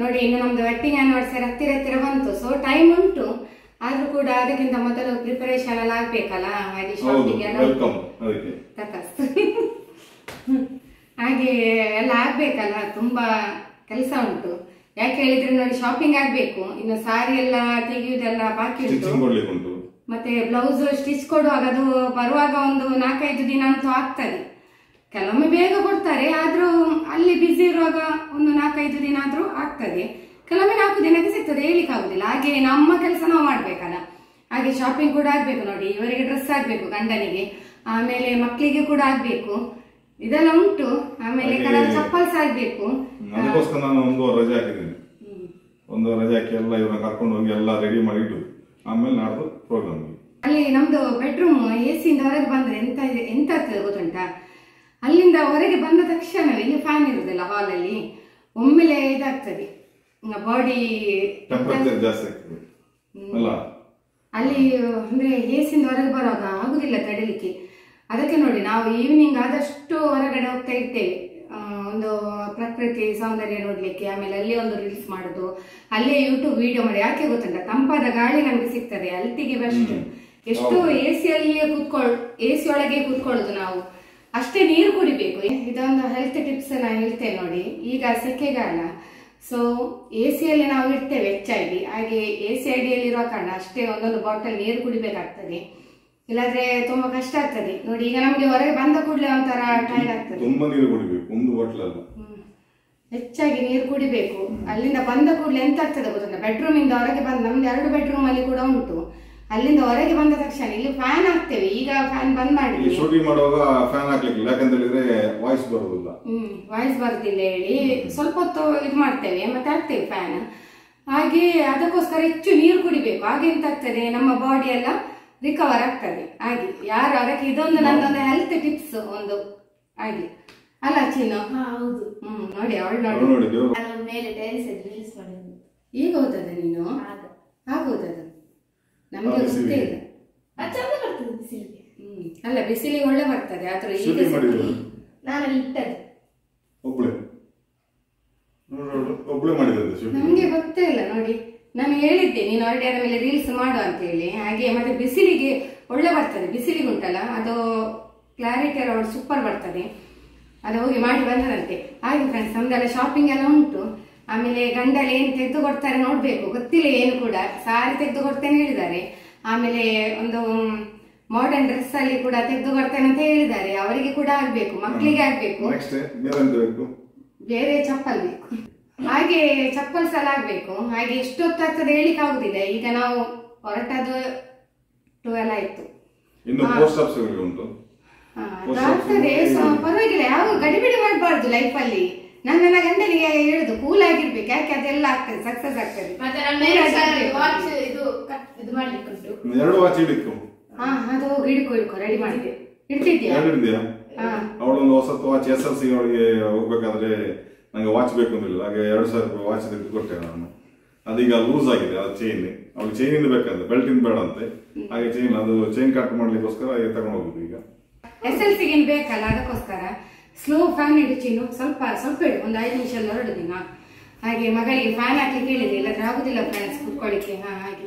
ನೋಡಿ ಇನ್ನು ನಮ್ದು ವೆಡ್ಡಿಂಗ್ ಆನಿವರ್ಸರಿ ಹತ್ತಿರ ಬಂತು. ಸೊ ಟೈಮ್ ಉಂಟು, ಆದ್ರೂ ಕೂಡ ಅದಕ್ಕಿಂತ ಮೊದಲು ಪ್ರಿಪರೇಷನ್ ಎಲ್ಲ ಆಗ್ಬೇಕಲ್ಲ, ಹಾಗೆ ಶಾಪಿಂಗ್ ಎಲ್ಲ ಹಾಗೆ ಎಲ್ಲ ಆಗ್ಬೇಕಲ್ಲ, ತುಂಬಾ ಕೆಲಸ ಉಂಟು. ಯಾಕೆ ಹೇಳಿದ್ರೆ ನೋಡಿ ಶಾಪಿಂಗ್ ಆಗ್ಬೇಕು, ಇನ್ನು ಸಾರಿ ಎಲ್ಲ ತೆಗೆಯುವುದೆಲ್ಲ ಬಾಕಿ ಉಂಟು, ಮತ್ತೆ ಬ್ಲೌಸ್ ಸ್ಟಿಚ್ ಕೊಡುವಾಗ ಅದು ಬರುವಾಗ ಒಂದು 4-5 ದಿನ ಅಂತೂ ಆಗ್ತದೆ. ಕೆಲವೊಮ್ಮೆ ಬೇಗ ಕೊಡ್ತಾರೆ, ಆದ್ರೂ ಅಲ್ಲಿ ಬಿಸಿ ಇರುವಾಗ ಒಂದು 4-5 ದಿನ ಆದ್ರೂ ಆಗ್ತದೆ. ಕೆಲವೊಮ್ಮೆ 4 ದಿನಕ್ಕೆ ಸಿಗ್ತದೆ, ಹೇಳಿಕ್ ಆಗುದಿಲ್ಲ. ಹಾಗೆ ನಮ್ಮ ಕೆಲಸ ನಾವು ಮಾಡ್ಬೇಕಲ್ಲ, ಹಾಗೆ ಶಾಪಿಂಗ್ ಕೂಡ ಆಗ್ಬೇಕು. ನೋಡಿ ಇವರಿಗೆ ಡ್ರೆಸ್ ಆಗ್ಬೇಕು ಗಂಡನಿಗೆ, ಆಮೇಲೆ ಮಕ್ಕಳಿಗೆ ಕೂಡ ಆಗ್ಬೇಕು, ಇದೆಲ್ಲ ಉಂಟು. ಆಮೇಲೆ ಕಲರ್ ಚಪ್ಪಲ್ಸ್ ಆಗ್ಬೇಕು. ಅದಕ್ಕೋಸ್ಕರ ನಾನು ಒಂದು ರಜೆ ಹಾಕಿದ್ದೇನೆ. ಒಂದು ರಜೆ ಹಾಕಿ ಎಲ್ಲ ಇವ್ರನ್ನ ಕರ್ಕೊಂಡು ಹೋಗಿ ಎಲ್ಲ ರೆಡಿ ಮಾಡಿ ಇಟ್ಟು ಆಮೇಲೆ ನಾಡ್ದು ಪ್ರೋಗ್ರಾಮ್. ಅಲ್ಲಿ ನಮ್ದು ಬೆಡ್ರೂಮ್ AC ಇಂದ ಹೊರಗೆ ಬಂದ್ರೆ ಎಂತ ಆಗ್ತದೆ ಗೊತ್ತುಂಟಾ? ಅಲ್ಲಿಂದ ಹೊರಗೆ ಬಂದ ತಕ್ಷಣ ಇಲ್ಲಿ ಫ್ಯಾನ್ ಇರುದಿಲ್ಲ ಹಾಲಲ್ಲಿ, ಒಮ್ಮೆಲೆ ಇದಾಗ್ತದೆ, ಬಾಡಿ ಟೆಂಪರೇಚರ್ ಜಾಸ್ತಿ ಆಗ್ತದೆ ಅಲ್ಲ ಅಲ್ಲಿ. ಅಂದ್ರೆ AC ಇಂದ ಹೊರಗೆ ಬರುವಾಗ ಆಗುದಿಲ್ಲ ತಡಿಲಿಕ್ಕೆ. ಅದಕ್ಕೆ ನೋಡಿ ನಾವು ಈವ್ನಿಂಗ್ ಆದಷ್ಟು ಹೊರಗಡೆ ಹೋಗ್ತಾ ಇರ್ತೇವೆ, ಒಂದು ಪ್ರಕೃತಿ ಸೌಂದರ್ಯ ನೋಡ್ಲಿಕ್ಕೆ. ಆಮೇಲೆ ಅಲ್ಲಿ ಒಂದು ರೀಲ್ಸ್ ಮಾಡುದು, ಅಲ್ಲೇ ಯೂಟ್ಯೂಬ್ ವಿಡಿಯೋ ಮಾಡಿ. ಯಾಕೆ ಗೊತ್ತುಂಟ? ತಂಪಾದ ಗಾಳಿ ನಮ್ಗೆ ಸಿಗ್ತದೆ, ಅಲ್ಟಿಗೆ ಬೆಸ್ಟ್. ಎಷ್ಟು AC ಒಳಗೆ ಕೂತ್ಕೊಳ್ಳುದು ನಾವು, ಅಷ್ಟೇ ನೀರು ಕುಡಿಬೇಕು. ಇದೊಂದು ಹೆಲ್ತ್ ಟಿಪ್ಸ್ ನಾನು ಹೇಳ್ತೇನೆ ನೋಡಿ. ಈಗ ಸೆಕೆಗಾಲ, ಸೊ AC ಯಲ್ಲಿ ನಾವು ಇರ್ತೇವೆ ಹೆಚ್ಚಾಗಿ, ಹಾಗೆ AC ಅಡಿಯಲ್ಲಿ ಇರುವ ಕಾರಣ ಅಷ್ಟೇ ಒಂದೊಂದು ಬಾಟಲ್ ನೀರು ಕುಡಿಬೇಕಾಗ್ತದೆ, ಇಲ್ಲಾದ್ರೆ ತುಂಬಾ ಕಷ್ಟ ಆಗ್ತದೆ. ನೋಡಿ ಈಗ ನಮ್ಗೆ ಹೊರಗೆ ಬಂದ ಕೂಡಲೇ ಒಂಥರ ಟೈರ್ಡ್ ಆಗ್ತದೆ. ತುಂಬಾ ನೀರು ಕುಡಿಬೇಕು, ಒಂದು ಬಾಟಲ್ ಅಲ್ಲ, ಹೆಚ್ಚಾಗಿ ನೀರು ಕುಡಿಬೇಕು. ಅಲ್ಲಿಂದ ಬಂದ ಕೂಡಲೇ ಎಂತ ಆಗ್ತದೆ ಗೊತ್ತುಂಟ? ಬೆಡ್ರೂಮ್ ಇಂದ ಹೊರಗೆ ಬಂದ, ನಮ್ದು 2 ಬೆಡ್ರೂಮ್ ಅಲ್ಲಿ ಕೂಡ ಉಂಟು. ಅಲ್ಲಿಂದ ಹೊರಗೆ ಬಂದ ತಕ್ಷಣ ಇಲ್ಲಿ ಫ್ಯಾನ್ ಹಾಕ್ತೇವೆ. ಈಗ ಫ್ಯಾನ್ ಬಂದ್ ಮಾಡಿ ಶೂಟಿಂಗ್ ಮಾಡುವಾಗ ಫ್ಯಾನ್ ಹಾಕ್ಲಿಕ್ಕಿಲ್ಲ, ಯಾಕಂತ ಹೇಳಿದ್ರೆ ವಾಯ್ಸ್ ಬರುದಿಲ್ಲ. ವಾಯ್ಸ್ ಬರುದಿಲ್ಲ ಹೇಳಿ ಸ್ವಲ್ಪ ಹೊತ್ತು ಇದು ಮಾಡ್ತೇವೆ, ಮತ್ತೆ ಹಾಕ್ತೇವೆ ಫ್ಯಾನ್. ಹಾಗೆ ಅದಕ್ಕೋಸ್ಕರ ಹೆಚ್ಚು ನೀರು ಕುಡಿಬೇಕು. ಹಾಗೆ ಎಂತ ಆಗ್ತದೆ, ನಮ್ಮ ಬಾಡಿ ಎಲ್ಲ ರಿಕವರ್ ಆಗ್ತದೆ. ಹಾಗೆ ಯಾರು ಅದಕ್ಕೆ ಇದೊಂದು ನನ್ನೊಂದು ಹೆಲ್ತ್ ಟಿಪ್ಸ್ ಒಂದು ಹಾಗೆ ಅಲ್ಲ ಚಿನ್ನು? ನೋಡಿ ಅವಳು ನೋಡಿ ಮೇಲೆ ಈಗ ಹೋದದ ನೀನು? ಆಗೋದದು ನಮ್ಗೆ ಗೊತ್ತೇ ಇಲ್ಲ. ಅಲ್ಲ ಬಿಸಿಲಿಗೆ ಒಳ್ಳೆ ಬರ್ತದೆ, ಆದ್ರೆ ಈಗ ನಾನು ಇಟ್ಟದ್ದು ನಮ್ಗೆ ಗೊತ್ತೇ ಇಲ್ಲ. ನೋಡಿ ನಾನು ಹೇಳಿದ್ದೆ ನೀನು ಆಲ್ರೆಡಿ ಅದರ ಮೇಲೆ ರೀಲ್ಸ್ ಮಾಡು ಅಂತ ಹೇಳಿ. ಹಾಗೆ ಮತ್ತೆ ಬಿಸಿಲಿಗೆ ಒಳ್ಳೆ ಬರ್ತದೆ, ಬಿಸಿಲಿಗೆ ಉಂಟಲ್ಲ ಅದು ಕ್ಲಾರಿಟಿ ಎಲ್ಲ ಸೂಪರ್ ಬರ್ತದೆ. ಅದು ಹೋಗಿ ಮಾಡಿ ಬಂದದಂತೆ. ಹಾಗೆ ಫ್ರೆಂಡ್ಸ್ ನಮ್ದೆಲ್ಲ ಶಾಪಿಂಗ್ ಎಲ್ಲ ಉಂಟು. ಆಮೇಲೆ ಗಂಡಲ್ಲಿ ಏನ್ ತೆಗೆದು ಕೊಡ್ತಾರೆ ನೋಡ್ಬೇಕು, ಗೊತ್ತಿಲ್ಲ ಏನು ಕೂಡ. ಸಾರಿ ತೆಗೆದು ಕೊಡ್ತೇನೆ ಹೇಳಿದ್ದಾರೆ, ಆಮೇಲೆ ಒಂದು ಮಾಡರ್ನ್ ಡ್ರೆಸ್ ಅಲ್ಲಿ ಕೂಡ ತೆಗೆದು ಕೊಡ್ತೇನೆ ಅಂತ ಹೇಳಿದ್ದಾರೆ. ಅವರಿಗೆ ಕೂಡ ಆಗ್ಬೇಕು, ಮಕ್ಕಳಿಗೆ ಆಗ್ಬೇಕು, ಬೇರೆ ಚಪ್ಪಲ್ ಬೇಕು. ಹಾಗೆ ಚಪ್ಪಲ್ಸ್ ಎಲ್ಲ ಆಗ್ಬೇಕು. ಹಾಗೆ ಎಷ್ಟೊತ್ತಾಗ್ತದೆ ಹೇಳಿಕ್ ಆಗುದಿಲ್ಲ. ಈಗ ನಾವು ಹೊರಟದು 12 ಆಯ್ತು. ಆಗ್ತದೆ, ಪರವಾಗಿಲ್ಲ. ಯಾವ ಗಡಿಬಿಡಿ ಮಾಡಬಾರ್ದು ಲೈಫ್ ಅಲ್ಲಿ. ನನ್ನ ಗಂಡನಿಗೆ ಹೇಳುದು ಕೂಲ್ ಆಗಿರ್ಬೇಕು, ಯಾಕೆ ಅದೆಲ್ಲ ಆಗ್ತದೆ, ಸಕ್ಸಸ್ ಆಗ್ತದೆ. ಅದು ಹಿಡ್ಕೊ ರೆಡಿ ಮಾಡಿದೆ, ಇಡ್ತಿದ್ಯಾ? ಅವಳೊಂದು ಹೊಸ ವಾಚ್ SLC ಅವಳಿಗೆ ಹೋಗ್ಬೇಕಾದ್ರೆ ನಂಗೆ ವಾಚ್ ಬೇಕು ಅಂದಿಲ್ಲ, ಹಾಗೆ 2000 ರೂಪಾಯಿ ವಾಚ್ ತೆಗೆದು ಕೊಟ್ಟೆ ನಾನು. ಅದೀಗ ಲೂಸ್ ಆಗಿದೆ, ಅದು ಚೈನ್. ಅವ್ಳಿಗೆ ಚೈನ್ ಇಂದ ಬೇಕಂತೆ, ಬೆಲ್ಟ್ ಇಂದ ಬೇಡ ಅಂತೆ. ಹಾಗೆ ಚೈನ್, ಅದು ಚೈನ್ ಕಟ್ ಮಾಡ್ಲಿಕ್ಕೋಸ್ಕರ ತಗೊಂಡು ಹೋಗುದು. ಈಗ SLCಗೆ ಬೇಕಲ್ಲ, ಅದಕ್ಕೋಸ್ಕರ ಸ್ಲೋ ಫ್ಯಾನ್ ಇಡು ಚಿನ್ನು, ಸ್ವಲ್ಪ ಇಡು, ಒಂದು 5 ನಿಮಿಷ ಹೊರಡುದಿನ. ಹಾಗೆ ಮಗಳಿಗೆ ಫ್ಯಾನ್ ಹಾಕ್ಲಿಕ್ಕೆ ಹೇಳಿದೆ, ಇಲ್ಲದ್ರೆ ಆಗುದಿಲ್ಲ ಫ್ರೆಂಡ್ಸ್ ಕುತ್ಕೊಳ್ಳಿಕ್ಕೆ. ಹಾಗೆ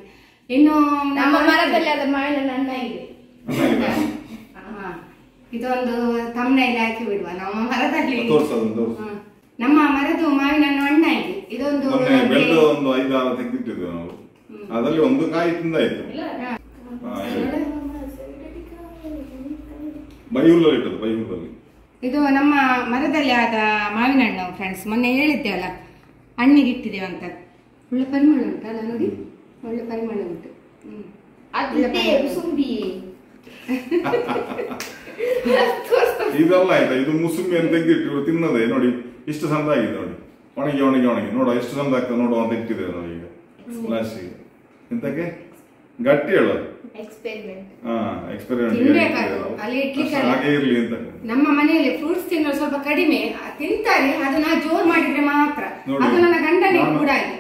ಇನ್ನು ನಮ್ಮ ಮರದಲ್ಲಿ ಅದ ಮಾವಿನ ಹಣ್ಣ ಇದೆ. ಇದೊಂದು ತಮ್ಮನೇಲಿ ಹಾಕಿ ಬಿಡುವ. ನಮ್ಮ ಮರದಲ್ಲಿ ನಮ್ಮ ಮರದ್ದು ಮಾವಿನ ಹಣ್ಣ ಇದೆ. ಇದೊಂದು 5-6 ತೆಗೆದಿಟ್ಟಿದ್ವಿ ನಾವು, ಅದರಲ್ಲಿ ಒಂದು ಕಾಯಿ ತಿಂದಾಯ್ತು. ಬೈಹುಲ್ಲಲ್ಲಿ ಇಟ್ಟದ್ದು, ಬೈಹುಲ್ಲಲ್ಲಿ. ಇದು ನಮ್ಮ ಮರದಲ್ಲಿ ಆದ ಮಾವಿನ ಹಣ್ಣು ಫ್ರೆಂಡ್ಸ್. ಮೊನ್ನೆ ಹೇಳಿದ್ದೆ ಅಲ್ಲ ಹಣ್ಣಿಗೆ ಇಟ್ಟಿದ್ದೇವೆ ಅಂತ. ಒಳ್ಳೆ ಪರಿಮಳ ಉಂಟಲ್ಲ ನೋಡಿ, ಒಳ್ಳೆ ಪರಿಮಳ ಉಂಟು. ಇದೆಲ್ಲ ಆಯ್ತಾ? ಇದು ಮುಸುಂಬಿ ಅಂತ ತೆಗೆದಿಟ್ಟು ತಿನ್ನೋದೇ ನೋಡಿ, ಇಷ್ಟು ಚಂದ ಆಗಿದೆ ನೋಡಿ. ಒಣಗಿ ನೋಡುವ ಎಷ್ಟು ಚಂದ ಆಗ್ತದೆ ನೋಡುವ ಅಂತ ಇಟ್ಟಿದ್ದೇವೆ ನಾವು. ಈಗ ಲಾಸ್ಟಿಗೆ ಎಂತಕ್ಕೆ ಗಟ್ಟಿ ಹೇಳ ಹಾಗೆ ಇರ್ಲಿ ಅಂತ. ನಮ್ಮ ಮನೆಯಲ್ಲಿ ಫ್ರೂಟ್ಸ್ ತಿನ್ನೋದು ಸ್ವಲ್ಪ ಕಡಿಮೆ ತಿಂತಾರೆ, ಅದು ನಾ ಜೋರ್ ಮಾಡಿದ್ರೆ ಮಾತ್ರ. ಅದು ನನ್ನ ಗಂಡನಿಗೆ ಕೂಡ ಇದೆ,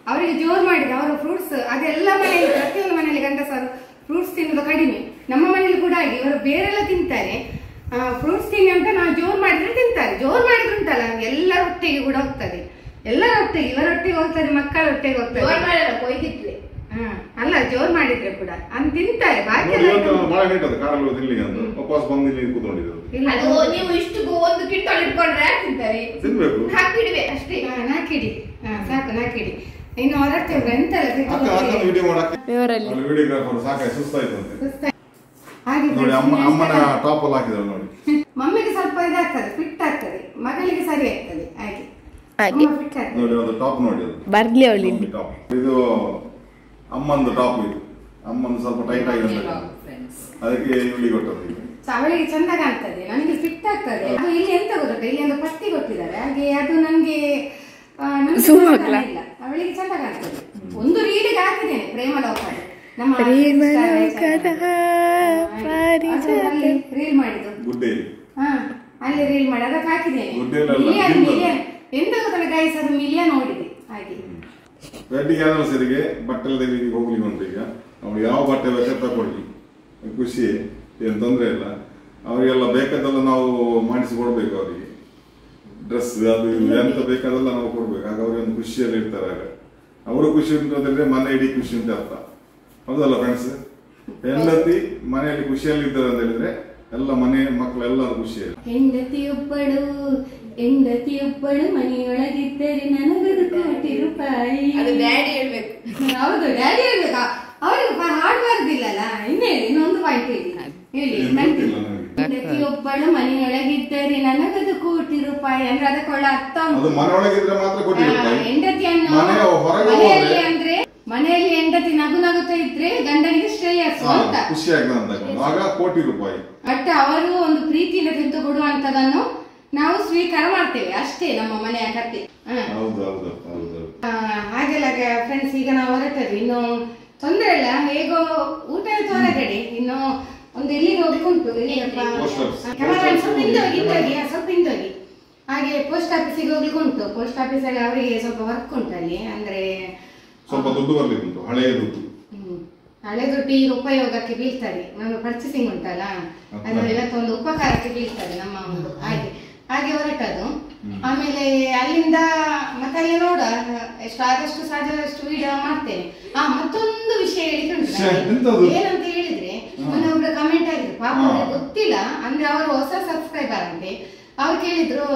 ಅವರಿಗೆ ಜೋರ್ ಮಾಡಿದ್ರೆ ಅವರು ಫ್ರೂಟ್ಸ್ ಅದೆಲ್ಲ ಮನೆಯಲ್ಲಿ, ಪ್ರತಿಯೊಂದು ಮನೆಯಲ್ಲಿ ಗಂಡಸರು ಫ್ರೂಟ್ಸ್ ತಿನ್ನೋದು ಕಡಿಮೆ. ನಮ್ಮ ಮನೆಯಲ್ಲಿ ಕೂಡ ಆಗಿ ಇವರು ಬೇರೆಲ್ಲ ತಿಂತಾರೆ, ಫ್ರೂಟ್ಸ್ ತಿನ್ನಿ ಅಂತ ನಾವು ಜೋರ್ ಮಾಡಿದ್ರೆ ತಿಂತಾರೆ. ಜೋರ್ ಮಾಡಿದ್ರೆ ಉಂಟಲ್ಲ ಎಲ್ಲರ ಹೊಟ್ಟೆಗೆ ಕೂಡ ಹೋಗ್ತದೆ. ಎಲ್ಲರೊಟ್ಟಿಗೆ ಇವರೊಟ್ಟಿಗೆ ಹೋಗ್ತಾರೆ, ಮಕ್ಕಳೊಟ್ಟಿಗೆ ಹೋಗ್ತಾರೆ. ಕೊಯ್ದಿಟ್ರೆ ಅಲ್ಲ ಜೋರ್ ಮಾಡಿದ್ರೆ ಕೂಡ ಅಂತ ತಿಂತಾರೆ. ಬಾಕಿ ಬಹಳ ನೀಟದು ಕಾರಲ್ಲಿ ತಿನ್ಲಿಕ್ಕೆ ಅಂತ ವಾಪಸ್ ಬಂದು ಇಲ್ಲಿ ಕೂತ್ಕೊಂಡಿದ್ರು. ಅದು ನೀವು ಇಷ್ಟು ಒಂದು ಕಿಟ್ಟಲ್ಲಿ ಇಟ್ಕೊಂಡ್ರೆ ತಿಂತಾರೆ. ತಿನ್ಬೇಕು, ಹಾಕಿಡ್ವೆ ಅಷ್ಟೇ. ನಾಕಿಡಿ ಸಾಕು, ನಾಕಿಡಿ. ಇನ್ನು ಹೊರಡ್ತೇವೆ ಎಂತಲ್ಲ ವಿಡಿಯೋ ಮಾಡಕ್ಕೆ ವಿಡಿಯೋಗ್ರಾಫರ್ ಸಾಕಾಗಿ ಸುಸ್ತಾಯ್ತು ಹಾಗೆ ನೋಡಿ. ಅಮ್ಮನ ಟಾಪ್ ಅಲ್ಲಿ ಹಾಕಿದ್ರು ನೋಡಿ. ಮಮ್ಮಿಗೆ ಸ್ವಲ್ಪ ಇದಾಗ್ತದೆ, ಫಿಟ್ ಆಗ್ತದೆ, ಮಗಳಿಗೆ ಸರಿ ಆಗ್ತದೆ. ಹಾಗೆ ಫಿಟ್ ಆಗ್ತದೆ ನೋಡಿ. ಒಂದು ಟಾಪ್ ನೋಡಿ, ಅದು ಬರ್ಲಿ ಅವಳಿ ಟಾಪ್. ಇದು ಅಮ್ಮಂದು ಟಾಪ್. ಇದು ಅಮ್ಮಂದು ಸ್ವಲ್ಪ ಟೈಟ್ ಆಗಿದೆ, ಅದಕ್ಕೆ ಇವಳಿಗೆ ಕೊಟ್ಟದ್ದು. ಅವಳಿಗೆ ಚಂದ ಕಾಣ್ತದೆ, ನನಗೆ ಫಿಟ್ ಆಗ್ತದೆ. ಅದು ಇಲ್ಲಿ ಎಂತ ಗೊತ್ತ, ಇಲ್ಲಿ ಒಂದು ಪಟ್ಟಿ ಕೊಟ್ಟಿದ್ದಾರೆ, ಹಾಗೆ ಅದು ನನಗೆ ಇಲ್ಲ. ಅವಳಿಗೆ ಚಂದ ಕಾಣ್ತದೆ. ಒಂದು ರೀಲಿಗೆ ಹಾಕಿದ್ದೇನೆ, ಪ್ರೇಮಲೋಕದ ನಮ್ಮ ರೀಲ್ ಮಾಡಿದ್ದು ಗುಡ್ಡೆಯಲ್ಲಿ. ಅಲ್ಲಿ ರೀಲ್ ಮಾಡಿ ಅದಕ್ಕೆ ಹಾಕಿದ್ದೇನೆ. ಎಂತ ಗೊತ್ತಲ್ಲ ಗೈಸ್, ಅದು ಮಿಲಿಯನ್ ನೋಡಿದೆ. ಹಾಗೆ ವೆಡ್ಡಿಂಗ್ ಆನಿವರ್ಸರಿಗೆ ಬಟ್ಟೆ ತೆಗಿಲಿಕ್ಕೆ ಹೋಗ್ಲಿಕ್ಕೆ ಉಂಟು. ಈಗ ಅವ್ರು ಯಾವ ಬಟ್ಟೆ ಬೇಕಾದ್ರೆ ತಗೊಳ್ಳಿ, ಖುಷಿ, ಏನು ತೊಂದರೆ ಇಲ್ಲ. ಅವರಿಗೆಲ್ಲ ಬೇಕಾದೆಲ್ಲ ನಾವು ಮಾಡಿಸಿ ಕೊಡ್ಬೇಕು. ಅವರಿಗೆ ಡ್ರೆಸ್ ಅದು ಎಂತ ಬೇಕಾದೆಲ್ಲ ನಾವು ಕೊಡ್ಬೇಕು. ಆಗ ಅವ್ರಿಗೆ ಒಂದು ಖುಷಿಯಲ್ಲಿ ಇರ್ತಾರೆ. ಆಗ ಅವರು ಖುಷಿ ಉಂಟು ಅಂತಂದ್ರೆ ಮನೆ ಇಡೀ ಖುಷಿ ಅಂತ ಅರ್ಥ, ಹೌದಲ್ಲ ಫ್ರೆಂಡ್ಸ್? ಹೆಂಡತಿ ಮನೆಯಲ್ಲಿ ಖುಷಿಯಲ್ಲಿ ಇದ್ದಾರೆ ಅಂತ ಹೇಳಿದ್ರೆ ಎಲ್ಲ ಮನೆ ಮಕ್ಕಳೆಲ್ಲರೂ ಖುಷಿಯಲ್ಲಿ. ಹೆಂಡತಿಯೊಬ್ಬಳು ಮನೆಯೊಳಗಿದ್ದರೆ ನನಗದು ಕೋಟಿ ರೂಪಾಯಿ. ಅದು ಡ್ಯಾಡಿ ಹೇಳ್ಬೇಕು. ಹೌದು, ಡ್ಯಾಡಿ ಹೇಳ್ಬೇಕಾ? ಅವ್ರಿಗೆ ಹಾಡ್ಬಾರ್ದಿಲ್ಲಲ್ಲ. ಇನ್ನೊಂದು ಪಾಯಿಂಟ್ ಹೇಳಿ. ಹೆಂಡತಿಯೊಬ್ಬಳು ಮನೆಯೊಳಗಿದ್ದರೆ ನನಗದು ಕೋಟಿ ರೂಪಾಯಿ ಅಂದ್ರೆ ಅದಕ್ಕೊಳ್ಳ ಅರ್ಥ. ಹೆಂಡತಿಯನ್ನು ಮನೆಯಲ್ಲಿ ಅಂದ್ರೆ ಮನೆಯಲ್ಲಿ ಹೆಂಡತಿ ನಗು ನಗುತ್ತಾ ಇದ್ರೆ ಗಂಡನಿಗೆ ಶ್ರೇಯಸ್ಸು ಅಂತ ಕೋಟಿ ರೂಪಾಯಿ. ಬಟ್ ಅವರು ಒಂದು ಪ್ರೀತಿಯಿಂದ ತೆಗೆದು ಕೊಡುವಂತದನ್ನು ನಾವು ಸ್ವೀಕಾರ ಮಾಡ್ತೇವೆ ಅಷ್ಟೇ, ನಮ್ಮ ಮನೆಯ ಕತೆ. ಹಾಗೆಲ್ಲ ಫ್ರೆಂಡ್ಸ್, ಈಗ ನಾವು ಹೊರಟದ್ವಿ. ಇನ್ನು ತೊಂದರೆ ಇಲ್ಲ, ಹೇಗೋ ಊಟ ಹೊರಗಡೆ. ಇನ್ನು ಒಂದು ಎಲ್ಲಿಗೆ ಹೋಗ್ಲಿಕ್ಕೆ ಉಂಟು. ಸ್ವಲ್ಪ ಹಿಂದೋಗಿ ಹಾಗೆ ಪೋಸ್ಟ್ ಆಫೀಸಿಗೆ ಹೋಗ್ಲಿಕ್ಕೆ ಉಂಟು. ಪೋಸ್ಟ್ ಆಫೀಸಲ್ಲಿ ಅವರಿಗೆ ಸ್ವಲ್ಪ ವರ್ಕ್ ಉಂಟು ಅಲ್ಲಿ, ಅಂದ್ರೆ ಸ್ವಲ್ಪ ದುಡ್ಡು ಬರ್ಲಿಕ್ಕೆ ಉಂಟು, ಹಳೆಯ ದುಡ್ಡು. ಹಳೆ ದುಡ್ಡು ಈಗ ಉಪಯೋಗಕ್ಕೆ ಬೀಳ್ತಾರೆ. ನಮ್ಗೆ ಪರ್ಚೇಸಿಂಗ್ ಉಂಟಲ್ಲ, ಅದು ಇವತ್ತೊಂದು ಉಪಕಾರಕ್ಕೆ ಬೀಳ್ತಾರೆ ನಮ್ಮ ಒಂದು. ಹಾಗೆ ಹೊರಟದು. ಆಮೇಲೆ ಅಲ್ಲಿಂದ ಮತ್ತೆ ಅಲ್ಲಿ ನೋಡ ಆದಷ್ಟು ಸಾಧ್ಯದಷ್ಟು ವಿಡಿಯೋ ಮಾಡ್ತೇನೆ. ಮತ್ತೊಂದು ವಿಷಯ ಹೇಳಿಕ್ಕೆ ಉಂಟು. ಏನಂತ ಹೇಳಿದ್ರೆ, ಮೊನ್ನೆ ಒಬ್ರು ಕಮೆಂಟ್ ಆಗಿದ್ರು, ಪಾಪ ಗೊತ್ತಿಲ್ಲ ಅಂದ್ರೆ ಅವರು ಹೊಸ ಸಬ್ಸ್ಕ್ರೈಬರ್ ಅಂತೆ. ಅವ್ರು ಕೇಳಿದ್ರು,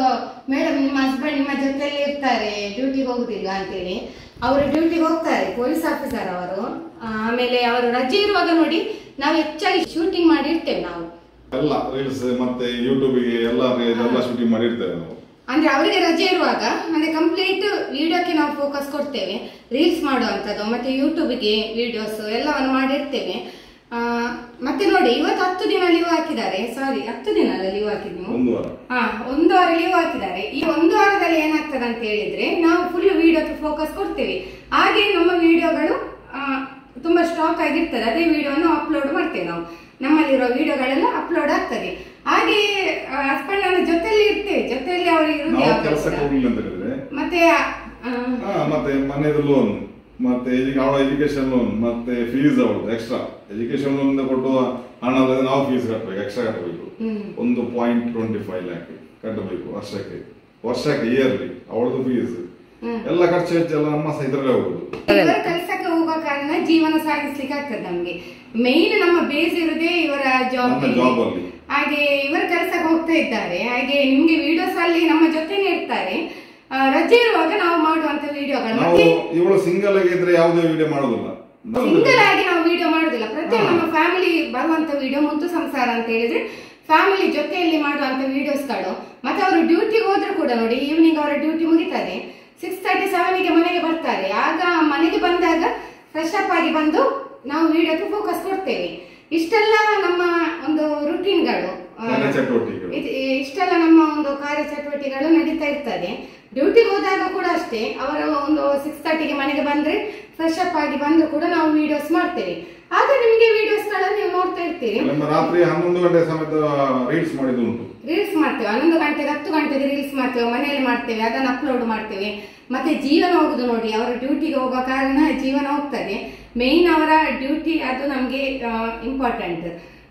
ಮೇಡಮ್ ನಿಮ್ಮ ಹಸ್ಬೆಂಡ್ ನಿಮ್ಮ ಜೊತೆಯಲ್ಲಿ ಇರ್ತಾರೆ, ಡ್ಯೂಟಿಗೆ ಹೋಗುದಿಲ್ಲ ಅಂತೇಳಿ. ಅವರು ಡ್ಯೂಟಿಗೆ ಹೋಗ್ತಾರೆ, ಪೊಲೀಸ್ ಆಫೀಸರ್ ಅವರು. ಆಮೇಲೆ ಅವರು ರಜೆ ಇರುವಾಗ ನೋಡಿ ನಾವು ಹೆಚ್ಚಾಗಿ ಶೂಟಿಂಗ್ ಮಾಡಿರ್ತೇವೆ. ನಾವು ಎಲ್ಲ ರೀಲ್ಸ್ ಮತ್ತೆ ಯೂಟ್ಯೂಬ್ಗೆ ಎಲ್ಲ ಶೂಟಿಂಗ್ ಮಾಡಿರ್ತೇವೆ ನಾವು. ಅಂದ್ರೆ ಅವರಿಗೆ ರಜೆ ಇರುವಾಗ ಅಂದ್ರೆ ಕಂಪ್ಲೀಟ್ ವಿಡಿಯೋಕ್ಕೆ ನಾವು ಫೋಕಸ್ ಕೊಡ್ತೇವೆ. ರೀಲ್ಸ್ ಮಾಡುವಂಥದ್ದು ಮತ್ತೆ ಯೂಟ್ಯೂಬ್ಗೆ ವಿಡಿಯೋಸ್ ಎಲ್ಲವನ್ನು ಮಾಡಿರ್ತೇವೆ. ಮತ್ತೆ ನೋಡಿ, ಇವತ್ತು 10 ದಿನ ಲೀವ್ ಹಾಕಿದ್ದಾರೆ. ಸಾರಿ, 10 ದಿನ ಅಲ್ಲ ಲೀವ್ ಹಾಕಿದ್ವಿ, ಒಂದು ವಾರ ಲೀವ್ ಹಾಕಿದ್ದಾರೆ. ಈ ಒಂದು ವಾರದಲ್ಲಿ ಏನಾಗ್ತದೆ ಅಂತ ಹೇಳಿದ್ರೆ, ನಾವು ಫುಲ್ ವಿಡಿಯೋಕ್ಕೆ ಫೋಕಸ್ ಕೊಡ್ತೇವೆ. ಹಾಗೆ ನಮ್ಮ ವಿಡಿಯೋಗಳು ತುಂಬಾ ಸ್ಟಾಕ್ ಆಗಿರ್ತದೆ. ಅದೇ ವಿಡಿಯೋವನ್ನು ಅಪ್ಲೋಡ್ ಮಾಡ್ತೇವೆ ನಾವು. ನಮ್ಮಲ್ಲಿರೋ ವಿಡಿಯೋಗಳೆಲ್ಲ ಅಪ್ಲೋಡ್ ಆಗ್ತದೆ. ಹಾಗೆ ಹಸ್ಬೆಂಡ್ ನನ್ನ ಜೊತೆಯಲ್ಲಿ ಇರ್ತೇವೆ, ಜೊತೆಯಲ್ಲಿ ಅವರಿಗೆ ಮತ್ತೆ ಮನೆಯದು ಲೋನ್, ಮತ್ತೆ ಅವಳ ಎಜುಕೇಶನ್ ಲೋನ್, ಮತ್ತೆ ಫೀಸ್ ಅವಳು ಎಕ್ಸ್ಟ್ರಾ ಎಜುಕೇಶನ್ ಲೋನ್ ಕೊಟ್ಟು ಹಣ ನಾವು ಫೀಸ್ ಕಟ್ಟಬೇಕು, ಎಕ್ಸ್ಟ್ರಾ ಕಟ್ಟಬೇಕು. 1.25 lakh ಕಟ್ಟಬೇಕು ವರ್ಷಕ್ಕೆ ಇಯರ್ಲಿ. ಅವಳದು ಫೀಸ್ ಎಲ್ಲ ಖರ್ಚು ವೆಚ್ಚ ನಮ್ಮ ಇದ್ರಲ್ಲೇ ಹೋಗುದು. ಕೆಲಸಕ್ಕೆ ಹೋಗೋ ಕಾರಣ ಜೀವನ ಸಾಗಿಸ್ಲಿಕ್ಕೆ ಆಗ್ತದೆ ನಮ್ಗೆ. ಮೇನ್ ನಮ್ಮ ಬೇಸ್ ಇರುದೇ ಇವರ ಜಾಬ್ ಅಲ್ಲಿ. ಹಾಗೆ ಇವರು ಕೆಲಸಕ್ಕೆ ಹೋಗ್ತಾ ಇದ್ದಾರೆ. ಹಾಗೆ ನಿಮ್ಗೆ ವಿಡಿಯೋಸ್ ಅಲ್ಲಿ ನಮ್ಮ ಜೊತೆನೆ ಇರ್ತಾರೆ. ರಜೆ ಇರುವಾಗ ನಾವು ಮಾಡುವಂತ ವಿಡಿಯೋಗಳು. ಇವಳು ಸಿಂಗಲ್ ಆಗಿದ್ರೆ ಯಾವುದೇ ವಿಡಿಯೋ ಮಾಡೋದಿಲ್ಲ, ಸಿಂಗಲ್ ಆಗಿ ನಾವು ವಿಡಿಯೋ ಮಾಡೋದಿಲ್ಲ. ಪ್ರತಿಯೊಂದು ನಮ್ಮ ಫ್ಯಾಮಿಲಿ ಬರುವಂತ ವಿಡಿಯೋ, ಮುತ್ತು ಸಂಸಾರ ಅಂತ ಹೇಳಿದ್ರೆ ಫ್ಯಾಮಿಲಿ ಜೊತೆಯಲ್ಲಿ ಮಾಡುವಂತ ವಿಡಿಯೋಸ್ಗಳು. ಮತ್ತೆ ಅವರು ಡ್ಯೂಟಿಗೆ ಹೋದ್ರು ಕೂಡ ನೋಡಿ, ಈವ್ನಿಂಗ್ ಅವರ ಡ್ಯೂಟಿ ಮುಗಿತಾರೆ, 6:37ಗೆ ಮನೆಗೆ ಬರ್ತಾರೆ. ಆಗ ಮನೆಗೆ ಬಂದಾಗ ಫ್ರೆಶ್ ಅಪ್ ಆಗಿ ಬಂದು ನಾವು ವಿಡಿಯೋಕ್ಕೆ ಫೋಕಸ್ ಕೊಡ್ತೇವೆ. ಇಷ್ಟೆಲ್ಲ ನಮ್ಮ ಒಂದು ರುಟೀನ್ಗಳು, ಇಷ್ಟೆಲ್ಲ ನಮ್ಮ ಒಂದು ಕಾರ್ಯಚಟುವಟಿಕೆಗಳು ನಡೀತಾ ಇರ್ತದೆ. ಡ್ಯೂಟಿಗೆ ಹೋದಾಗ ಕೂಡ ಅಷ್ಟೇ, ಅವರ ಒಂದು 6:30ಗೆ ಮನೆಗೆ ಬಂದ್ರೆ ಫ್ರೆಶ್ ಅಪ್ ಆಗಿ ಬಂದು ಕೂಡ ನಾವು ವಿಡಿಯೋಸ್ ಮಾಡ್ತೇವೆ. ಆಗ ನಿಮ್ಗೆ ವಿಡಿಯೋಸ್ ಗಳನ್ನ ನೀವು ನೋಡ್ತಾ ಇರ್ತೀರಿ. ರಾತ್ರಿ 11 ಗಂಟೆ ಸಮೇತ ರೀಲ್ಸ್ ಮಾಡಿದ್ದು ಉಂಟು. ರೀಲ್ಸ್ ಮಾಡ್ತೇವೆ, 11 ಗಂಟೆಗೆ 10 ಗಂಟೆಗೆ ರೀಲ್ಸ್ ಮಾಡ್ತೇವೆ, ಮನೆಯಲ್ಲಿ ಮಾಡ್ತೇವೆ, ಅದನ್ನು ಅಪ್ಲೋಡ್ ಮಾಡ್ತೇವೆ. ಮತ್ತೆ ಜೀವನ ಹೋಗುದು ನೋಡಿ, ಅವರ ಡ್ಯೂಟಿಗೆ ಹೋಗೋ ಕಾರಣ ಜೀವನ ಹೋಗ್ತದೆ. ಮೇನ್ ಅವರ ಡ್ಯೂಟಿ ಅದು ನಮ್ಗೆ ಇಂಪಾರ್ಟೆಂಟ್,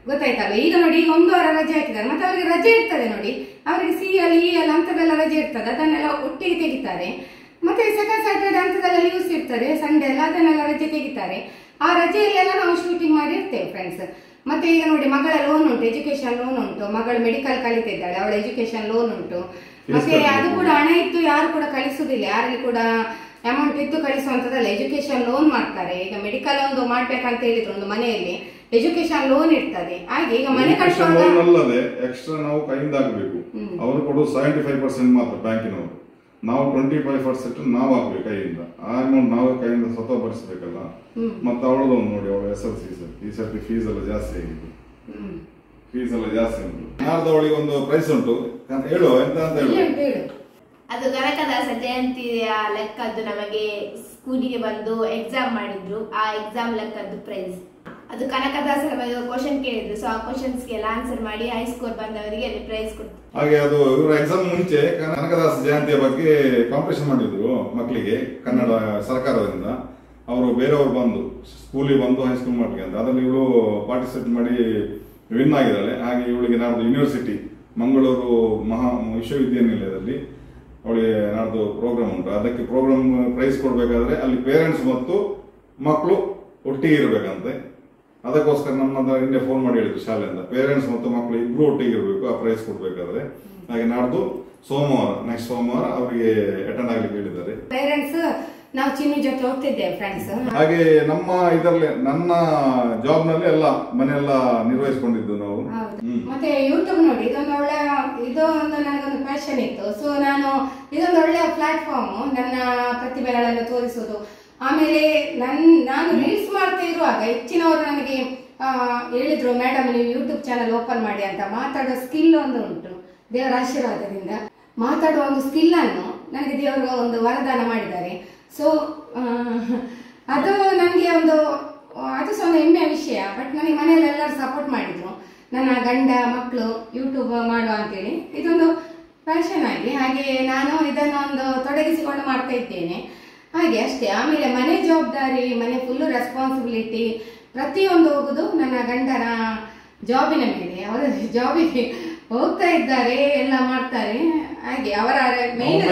ಗೊತ್ತಾಯ್ತಲ್ಲ. ಈಗ ನೋಡಿ, ಈಗ 1 ವಾರ ರಜೆ ಹಾಕಿದ್ದಾರೆ. ಮತ್ತೆ ಅವರಿಗೆ ರಜೆ ಇರ್ತದೆ ನೋಡಿ, ಅವರಿಗೆ CL EL ಅಂತದೆಲ್ಲ ರಜೆ ಇರ್ತದೆ, ಅದನ್ನೆಲ್ಲ ಒಟ್ಟಿಗೆ ತೆಗಿತಾರೆ. ಮತ್ತೆ ಸೆಕೆಂಡ್ ಸ್ಯಾಟರ್ಡೆ ಅಂತದೆಲ್ಲ ಲೀವ್ಸ್ ಇರ್ತದೆ, ಸಂಡೇ ಎಲ್ಲ ಅದನ್ನೆಲ್ಲ ರಜೆ ತೆಗಿತಾರೆ. ಆ ರಜೆಯಲ್ಲೆಲ್ಲ ನಾವು ಶೂಟಿಂಗ್ ಮಾಡಿ ಇರ್ತೇವೆ ಫ್ರೆಂಡ್ಸ್. ಮತ್ತೆ ಈಗ ನೋಡಿ ಮಗಳ ಲೋನ್ ಉಂಟು, ಎಜುಕೇಶನ್ ಲೋನ್ ಉಂಟು, ಮಗಳು ಮೆಡಿಕಲ್ ಕಲಿತಿದ್ದಾಳೆ, ಅವಳ ಎಜುಕೇಶನ್ ಲೋನ್ ಉಂಟು. ಮತ್ತೆ ಅದು ಕೂಡ ಹಣ ಇತ್ತು ಯಾರು ಕೂಡ ಕಳಿಸುದಿಲ್ಲ, ಯಾರಲ್ಲಿ ಕೂಡ ಅಮೌಂಟ್ ಇತ್ತು ಕಳಿಸುವಂತದಲ್ಲ, ಎಜುಕೇಶನ್ ಲೋನ್ ಮಾಡ್ತಾರೆ. ಈಗ ಮೆಡಿಕಲ್ ಒಂದು ಮಾಡ್ಬೇಕಂತ ಹೇಳಿದ್ರು ಒಂದು ಮನೆಯಲ್ಲಿ ಎಜುಕೇಶನ್ ಲೋನ್ ಇರ್ತದೆ. ಹಾಗೆ ಈಗ ಮನೆ ಕಟ್ಟುವಾಗ ಅಲ್ಲದೆ ಎಕ್ಸ್ಟ್ರಾ ನಾವು ಕೈಯಿಂದ ಆಗ್ಬೇಕು. ಅವರು ಕೊಡೋದು 75% ಮಾತ್ರ ಬ್ಯಾಂಕಿನವರು, ನಾವು 25% ನಾವು ಹಾಕ್ಬೇಕು ಕೈಯಿಂದ. ಆ ಅಮೌಂಟ್ ನಾವು ಕೈಯಿಂದ ಸ್ವತಃ ಭರಿಸಬೇಕಲ್ಲ. ಮತ್ತೆ ಅವಳದು ನೋಡಿ, ಅವಳು SLC ಈ ಸರ್ತಿ ಫೀಸ್ ಎಲ್ಲ ಜಾಸ್ತಿ ಆಗಿದೆ, ಫೀಸ್ ಎಲ್ಲ ಜಾಸ್ತಿ ಉಂಟು. ನಾಡ್ದವಳಿಗೆ ಒಂದು ಪ್ರೈಸ್ ಉಂಟು, ಹೇಳು ಎಂತ ಅಂತ ಹೇಳು. ಅದು ಕನಕದಾಸ ಜಯಂತಿಯ ಲೆಕ್ಕದ್ದು ನಮಗೆ ಸ್ಕೂಲಿಗೆ ಬಂದು ಎಕ್ಸಾಮ್ ಮಾಡಿದ್ರು, ಆ ಎಕ್ಸಾಮ್ ಲೆಕ್ಕದ್ದು ಪ್ರೈಸ್. ಅದು ಕನಕದಾಸರ ಬಗ್ಗೆ ಕ್ವಶನ್ ಕೇಳಿದ್ರು, ಸೊ ಆ ಕ್ವಶನ್ಸ್ಗೆಲ್ಲ ಆನ್ಸರ್ ಮಾಡಿ ಹೈ ಸ್ಕೋರ್ ಬಂದವರಿಗೆ ಅಲ್ಲಿ ಪ್ರೈಸ್ ಕೊಡ್ತಾರೆ. ಹಾಗೆ ಅದು ಇವರ ಎಕ್ಸಾಮ್ ಮುಂಚೆ ಕನಕದಾಸ ಜಯಂತಿಯ ಬಗ್ಗೆ ಕಾಂಪಿಟೇಷನ್ ಮಾಡಿದ್ರು ಮಕ್ಕಳಿಗೆ ಕನ್ನಡ ಸರ್ಕಾರದಿಂದ. ಅವರು ಬೇರೆಯವರು ಬಂದು ಸ್ಕೂಲಿಗೆ ಬಂದು ಹೈಸ್ಕೂಲ್ ಮಕ್ಕಳಿಗೆ ಅಂತ, ಅದರಲ್ಲಿ ಇವಳು ಪಾರ್ಟಿಸಿಪೇಟ್ ಮಾಡಿ ವಿನ್ ಆಗಿದ್ದಾಳೆ. ಹಾಗೆ ಇವಳಿಗೆ ನಾಡ್ದು ಯೂನಿವರ್ಸಿಟಿ ಮಂಗಳೂರು ವಿಶ್ವವಿದ್ಯಾನಿಲಯದಲ್ಲಿ ಅವಳಿಗೆ ನಾಡ್ದು ಪ್ರೋಗ್ರಾಮ್ ಉಂಟು. ಅದಕ್ಕೆ ಪ್ರೋಗ್ರಾಮ್ ಪ್ರೈಸ್ ಕೊಡ್ಬೇಕಾದ್ರೆ ಅಲ್ಲಿ ಪೇರೆಂಟ್ಸ್ ಮತ್ತು ಮಕ್ಕಳು ಒಟ್ಟಿಗೆ ಇರಬೇಕಂತೆ. ಅದಕ್ಕೋಸ್ಕರ ನಮ್ಮ ಹಿಂದೆ ಫೋನ್ ಮಾಡಿ ಹೇಳಿದ್ರು ಶಾಲೆಯಿಂದ, ಪೇರೆಂಟ್ಸ್ ಮತ್ತು ಮಕ್ಕಳು ಇಬ್ರು ಒಟ್ಟಿಗೆ ಇರಬೇಕು ಆ ಪ್ರೈಸ್ ಕೊಡ್ಬೇಕಾದ್ರೆ. ಹಾಗೆ ನಾಡ್ದು ಸೋಮವಾರ, ನೆಕ್ಸ್ಟ್ ಸೋಮವಾರ ಅವರಿಗೆ ಅಟೆಂಡ್ ಆಗ್ಲಿಕ್ಕೆ ಹೇಳಿದ್ದಾರೆ. ಪೇರೆಂಟ್ಸ್ ನಾವು ಚಿನ್ನು ಜೊತೆ ಹೋಗ್ತಿದ್ದೇವೆ ಫ್ರೆಂಡ್ಸ್. ಹಾಗೆ ನಮ್ಮ ಇದರಲ್ಲಿ ನನ್ನ ಜಾಬ್ ನಲ್ಲಿ ಎಲ್ಲ ಮನೆಯೆಲ್ಲ ನಿರ್ವಹಿಸಿಕೊಂಡಿದ್ದು ನಾವು. ಮತ್ತೆ ಯೂಟ್ಯೂಬ್ ನೋಡಿ, ಇದೊಂದು ನನಗೊಂದು ಪ್ಯಾಷನ್ ಇತ್ತು. ಸೊ ನಾನು ಇದೊಂದು ಒಳ್ಳೆಯ ಪ್ಲಾಟ್ಫಾರ್ಮ್ ನನ್ನ ಪ್ರತಿಭೆಗಳನ್ನು ತೋರಿಸೋದು. ಆಮೇಲೆ ನಾನು ರೀಲ್ಸ್ ಮಾಡ್ತಾ ಇರುವಾಗ ಹೆಚ್ಚಿನವರು ನನಗೆ ಹೇಳಿದ್ರು, ಮೇಡಮ್ ನೀವು ಯೂಟ್ಯೂಬ್ ಚಾನಲ್ ಓಪನ್ ಮಾಡಿ ಅಂತ. ಮಾತಾಡೋ ಸ್ಕಿಲ್ ಒಂದು ಉಂಟು, ದೇವರ ಆಶೀರ್ವಾದದಿಂದ ಮಾತಾಡುವ ಒಂದು ಸ್ಕಿಲ್ ಅನ್ನು ನನಗೆ ದೇವರು ಒಂದು ವರದಾನ ಮಾಡಿದ್ದಾರೆ. ಸೊ ಅದು ನನಗೆ ಅದು ಸಹ ಒಂದು ಹೆಮ್ಮೆಯ ವಿಷಯ. ಬಟ್ ನನಗೆ ಮನೆಯಲ್ಲಿ ಎಲ್ಲರೂ ಸಪೋರ್ಟ್ ಮಾಡಿದ್ರು, ನನ್ನ ಗಂಡ ಮಕ್ಕಳು ಯೂಟ್ಯೂಬ್ ಮಾಡುವ ಅಂತೇಳಿ. ಇದೊಂದು ಪ್ಯಾಷನ್ ಆಗಿ ಹಾಗೆ ನಾನು ಇದನ್ನು ಒಂದು ತೊಡಗಿಸಿಕೊಂಡು ಮಾಡ್ತಾ ಇದ್ದೇನೆ ಹಾಗೆ ಅಷ್ಟೇ. ಆಮೇಲೆ ಮನೆ ಜವಾಬ್ದಾರಿ, ಮನೆ ಫುಲ್ಲು ರೆಸ್ಪಾನ್ಸಿಬಿಲಿಟಿ ಪ್ರತಿಯೊಂದು ಹೋಗುದು ನನ್ನ ಗಂಡನ ಜಾಬಿನ ಮೇಲೆ. ಅವರು ಜಾಬಿಗೆ ಹೋಗ್ತಾ ಇದ್ದಾರೆ, ಎಲ್ಲ ಮಾಡ್ತಾರೆ. ಹಾಗೆ ಅವರ ಮೇನ್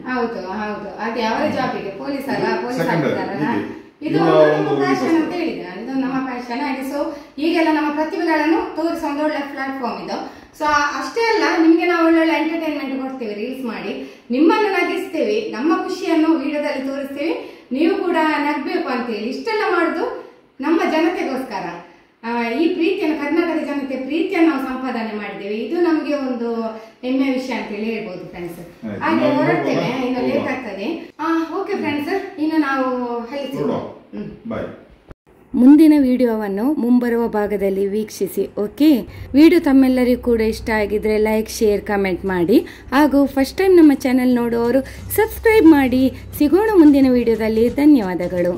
ಹೌದು ಅದೇ ಅವರ ಜಾಬಿಗೆ ಪೊಲೀಸ್ ಆಗಿದ್ದಾರಲ್ಲ, ಇದು ನಮ್ಮ ಪ್ಯಾಷನ್ ಅಂತ ಹೇಳಿದೆ ನಾನು. ಇದು ನಮ್ಮ ಪ್ಯಾಷನ್ ಹಾಗೆ. ಸೊ ಈಗೆಲ್ಲ ನಮ್ಮ ಪ್ರತಿಭೆಗಳನ್ನು ತೋರಿಸೋ ಒಂದು ಒಳ್ಳೆ ಪ್ಲಾಟ್ಫಾರ್ಮ್ ಇದು. ಸೊ ಅಷ್ಟೇ ಅಲ್ಲ, ನಿಮ್ಗೆ ನಾವು ಒಳ್ಳೊಳ್ಳೆ ಎಂಟರ್ಟೈನ್ಮೆಂಟ್ ಕೊಡ್ತೇವೆ, ರೀಲ್ಸ್ ಮಾಡಿ ನಿಮ್ಮನ್ನು ನಗಿಸ್ತೇವೆ, ನಮ್ಮ ಖುಷಿಯನ್ನು ವಿಡಿಯೋದಲ್ಲಿ ತೋರಿಸ್ತೇವೆ, ನೀವು ಕೂಡ ನಗ್ಬೇಕು ಅಂತೇಳಿ. ಇಷ್ಟೆಲ್ಲ ಮಾಡುದು ನಮ್ಮ ಜನತೆಗೋಸ್ಕರ. ಈ ಪ್ರೀತಿಯನ್ನು, ಕರ್ನಾಟಕದ ಜನತೆ ಪ್ರೀತಿಯನ್ನು ನಾವು ಸಂಪಾದನೆ ಮಾಡಿದ್ದೇವೆ. ಇದು ನಮ್ಗೆ ಒಂದು ಹೆಮ್ಮೆ ವಿಷಯ ಅಂತ ಹೇಳಿ ಹೇಳ್ಬೋದು ಫ್ರೆಂಡ್ಸ್. ಹಾಗೆ ಹೊರಡ್ತೇವೆ, ಇನ್ನು ಲೇಟ್ ಆಗ್ತದೆ. ಓಕೆ ಫ್ರೆಂಡ್ಸ್, ಇನ್ನು ನಾವು ಬಾಯ್. ಮುಂದಿನ ವಿಡಿಯೋವನ್ನು ಮುಂಬರುವ ಭಾಗದಲ್ಲಿ ವೀಕ್ಷಿಸಿ. ಓಕೆ, ವಿಡಿಯೋ ತಮ್ಮೆಲ್ಲರಿಗೂ ಕೂಡ ಇಷ್ಟ ಆಗಿದ್ರೆ ಲೈಕ್, ಶೇರ್, ಕಮೆಂಟ್ ಮಾಡಿ. ಹಾಗೂ ಫಸ್ಟ್ ಟೈಮ್ ನಮ್ಮ ಚಾನೆಲ್ ನೋಡುವವರು ಸಬ್ಸ್ಕ್ರೈಬ್ ಮಾಡಿ. ಸಿಗೋಣ ಮುಂದಿನ ವಿಡಿಯೋದಲ್ಲಿ. ಧನ್ಯವಾದಗಳು.